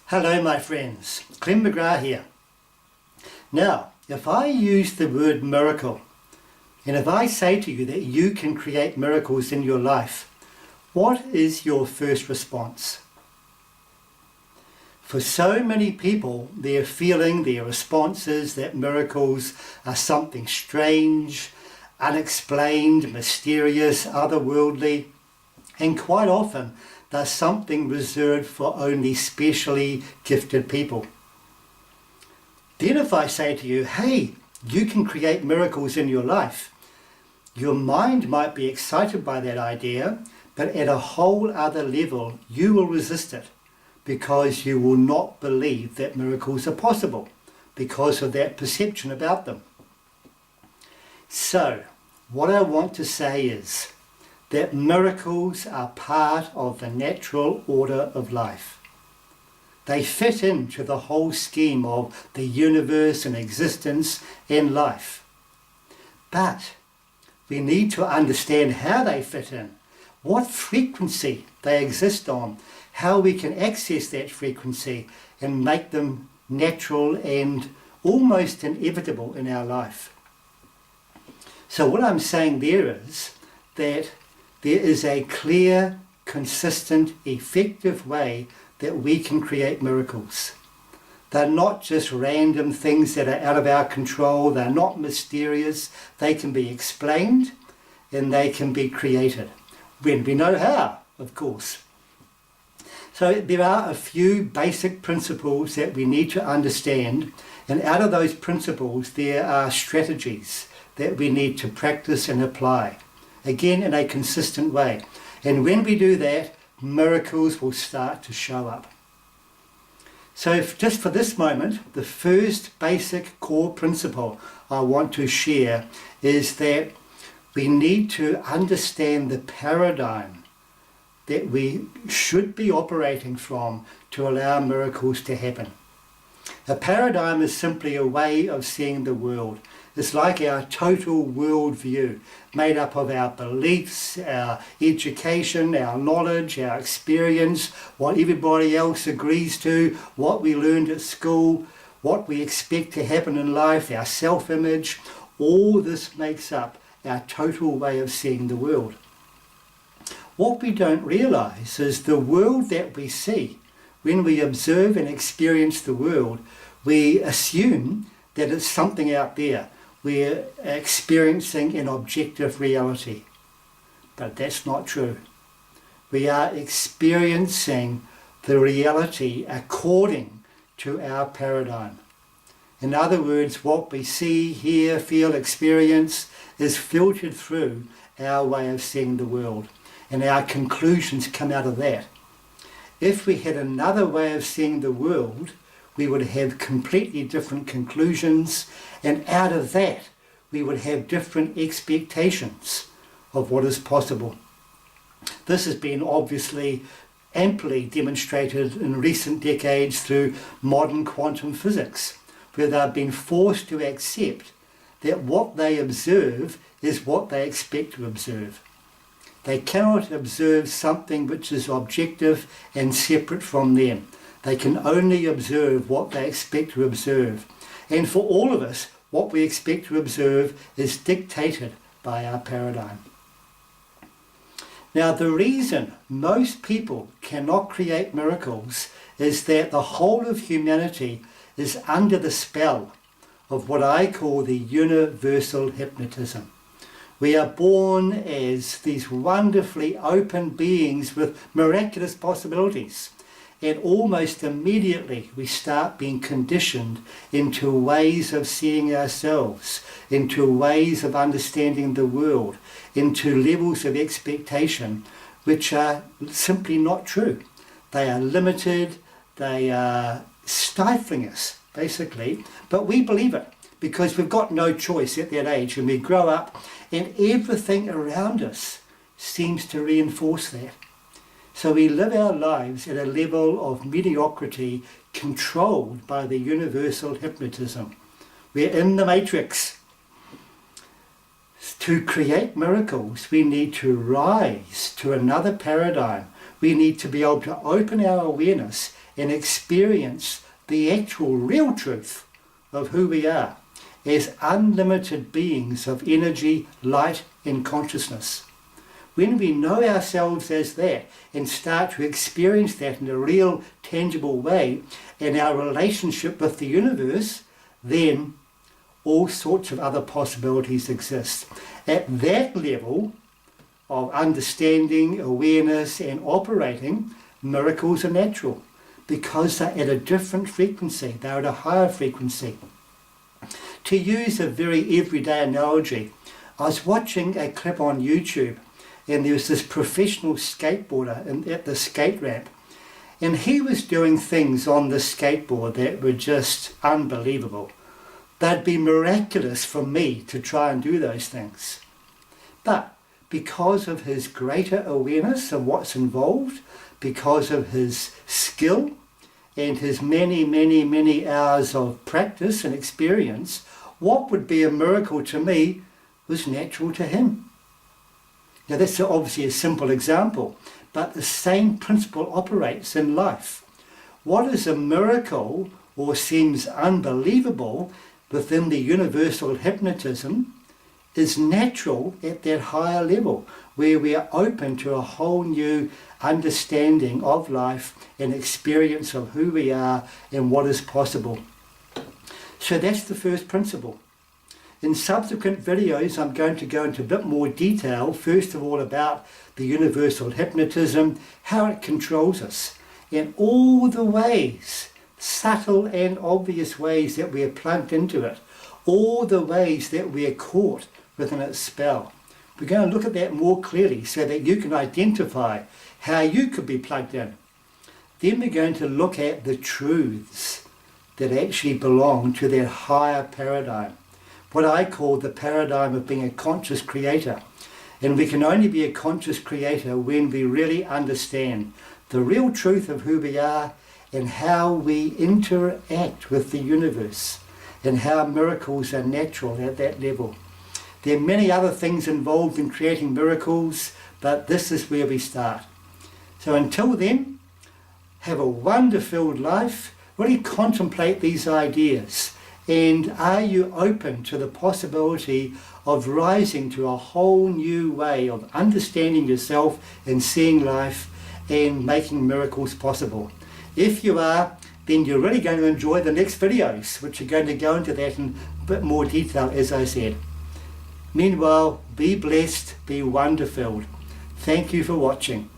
Hello my friends, Clem McGrath here. Now, if I use the word miracle, and if I say to you that you can create miracles in your life, what is your first response? For so many people, their response is that miracles are something strange, unexplained, mysterious, otherworldly, and quite often they're something reserved for only specially gifted people. Then if I say to you, hey, you can create miracles in your life, your mind might be excited by that idea, but at a whole other level you will resist it because you will not believe that miracles are possible because of that perception about them. So, what I want to say is that miracles are part of the natural order of life. They fit into the whole scheme of the universe and existence and life. But we need to understand how they fit in, what frequency they exist on, how we can access that frequency and make them natural and almost inevitable in our life. So what I'm saying there is that there is a clear, consistent, effective way that we can create miracles. They're not just random things that are out of our control. They're not mysterious. They can be explained and they can be created when we know how, of course. So there are a few basic principles that we need to understand, and out of those principles there are strategies that we need to practice and apply, again in a consistent way. And when we do that, miracles will start to show up. So just for this moment, the first basic core principle I want to share is that we need to understand the paradigm that we should be operating from to allow miracles to happen. A paradigm is simply a way of seeing the world. It's like our total worldview, made up of our beliefs, our education, our knowledge, our experience, what everybody else agrees to, what we learned at school, what we expect to happen in life, our self-image. All this makes up our total way of seeing the world. What we don't realize is the world that we see. When we observe and experience the world, we assume that it's something out there. We're experiencing an objective reality. But that's not true. We are experiencing the reality according to our paradigm. In other words, what we see, hear, feel, experience is filtered through our way of seeing the world. And our conclusions come out of that. If we had another way of seeing the world, we would have completely different conclusions, and out of that we would have different expectations of what is possible. This has been obviously amply demonstrated in recent decades through modern quantum physics, where they've been forced to accept that what they observe is what they expect to observe. They cannot observe something which is objective and separate from them. They can only observe what they expect to observe. And for all of us, what we expect to observe is dictated by our paradigm. Now, the reason most people cannot create miracles is that the whole of humanity is under the spell of what I call the universal hypnotism. We are born as these wonderfully open beings with miraculous possibilities. And almost immediately we start being conditioned into ways of seeing ourselves, into ways of understanding the world, into levels of expectation which are simply not true. They are limited, they are stifling us, basically, but we believe it because we've got no choice at that age when we grow up, and everything around us seems to reinforce that. So we live our lives at a level of mediocrity controlled by the universal hypnotism. We're in the matrix. To create miracles, we need to rise to another paradigm. We need to be able to open our awareness and experience the actual real truth of who we are as unlimited beings of energy, light and consciousness. When we know ourselves as that and start to experience that in a real, tangible way in our relationship with the universe, then all sorts of other possibilities exist. At that level of understanding, awareness and operating, miracles are natural because they're at a different frequency, they're at a higher frequency. To use a very everyday analogy, I was watching a clip on YouTube and there was this professional skateboarder at the skate ramp, and he was doing things on the skateboard that were just unbelievable. They'd be miraculous for me to try and do those things. But because of his greater awareness of what's involved, because of his skill and his many hours of practice and experience, what would be a miracle to me was natural to him. Now that's obviously a simple example, but the same principle operates in life. What is a miracle or seems unbelievable within the universal hypnotism is natural at that higher level, where we are open to a whole new understanding of life and experience of who we are and what is possible. So that's the first principle. In subsequent videos, I'm going to go into a bit more detail, first of all about the universal hypnotism, how it controls us, and all the ways, subtle and obvious ways that we are plugged into it, all the ways that we are caught within its spell. We're going to look at that more clearly so that you can identify how you could be plugged in. Then we're going to look at the truths that actually belong to that higher paradigm, what I call the paradigm of being a conscious creator. And we can only be a conscious creator when we really understand the real truth of who we are and how we interact with the universe and how miracles are natural at that level. There are many other things involved in creating miracles, but this is where we start. So until then, have a wonder-filled life, really contemplate these ideas. And are you open to the possibility of rising to a whole new way of understanding yourself and seeing life and making miracles possible? If you are, then you're really going to enjoy the next videos, which are going to go into that in a bit more detail, as I said. Meanwhile, be blessed, be wonder-filled. Thank you for watching.